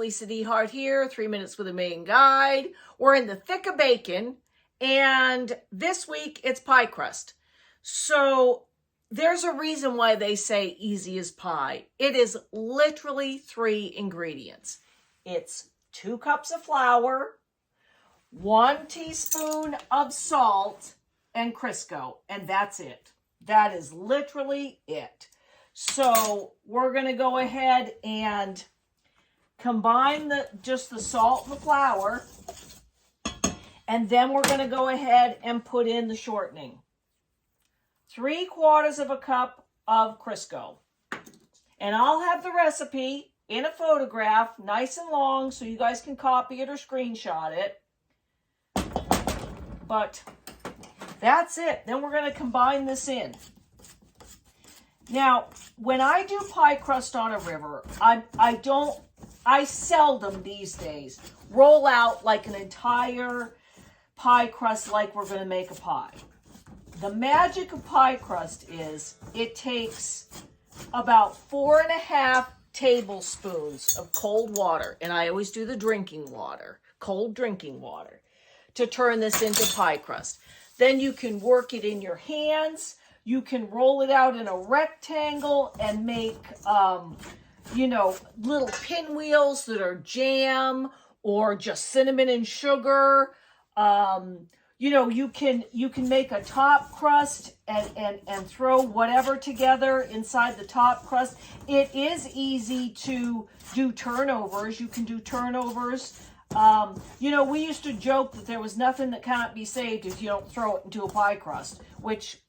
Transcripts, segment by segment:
Lisa DeHart here, 3 Minutes with a Maine Guide. We're in the thick of bacon, and this week it's pie crust. So there's a reason why they say easy as pie. It is literally 3 ingredients. It's 2 cups of flour, 1 teaspoon of salt, and Crisco, and that's it. That is literally it. So we're going to go ahead and combine just the salt and the flour, and then we're going to go ahead and put in the shortening. 3/4 of a cup of Crisco. And I'll have the recipe in a photograph, nice and long, so you guys can copy it or screenshot it. But that's it. Then we're going to combine this in. Now, when I do pie crust on a river, I seldom these days roll out like an entire pie crust like we're going to make a pie. The magic of pie crust is it takes about 4.5 tablespoons of cold water, and I always do the drinking water, cold drinking water, to turn this into pie crust. Then you can work it in your hands. You can roll it out in a rectangle and make, little pinwheels that are jam or just cinnamon and sugar. You can make a top crust and throw whatever together inside the top crust. It is easy to do turnovers. You can do turnovers. We used to joke that there was nothing that can't be saved if you don't throw it into a pie crust, which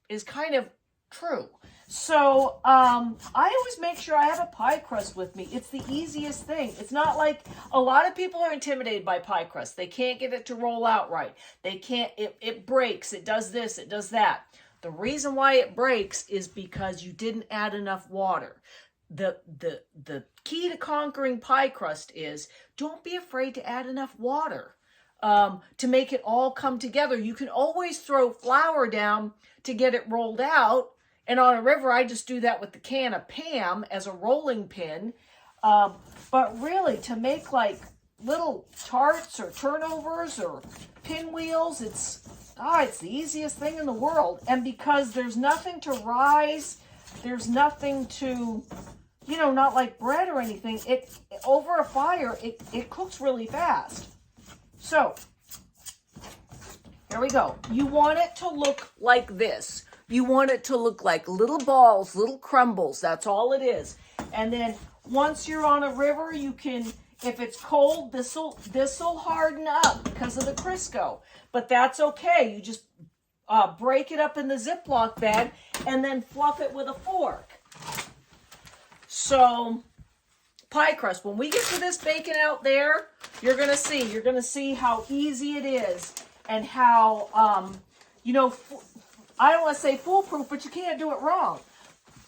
is kind of true. So I always make sure I have a pie crust with me. It's the easiest thing. It's not like a lot of people are intimidated by pie crust. They can't get it to roll out right. They can't, it breaks, it does this, it does that. The reason why it breaks is because you didn't add enough water. The key to conquering pie crust is don't be afraid to add enough water to make it all come together. You can always throw flour down to get it rolled out. And on a river, I just do that with the can of Pam as a rolling pin. But really, to make like little tarts or turnovers or pinwheels, it's the easiest thing in the world. And because there's nothing to rise, there's nothing to, not like bread or anything. It over a fire, it cooks really fast. So here we go. You want it to look like this. You want it to look like little balls, little crumbles. That's all it is. And then once you're on a river, you can, if it's cold, this'll harden up because of the Crisco. But that's okay. You just break it up in the Ziploc bag and then fluff it with a fork. So pie crust, when we get to this bacon out there, you're going to see how easy it is and how, I don't want to say foolproof, but you can't do it wrong.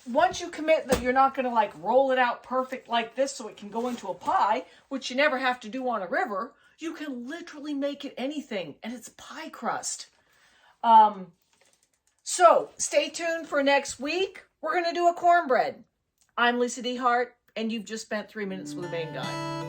Once you commit that you're not going to roll it out perfect like this so it can go into a pie, which you never have to do on a river, you can literally make it anything, and it's pie crust. So stay tuned for next week. We're going to do a cornbread. I'm Lisa DeHart, and you've just spent 3 minutes with a Maine Guide.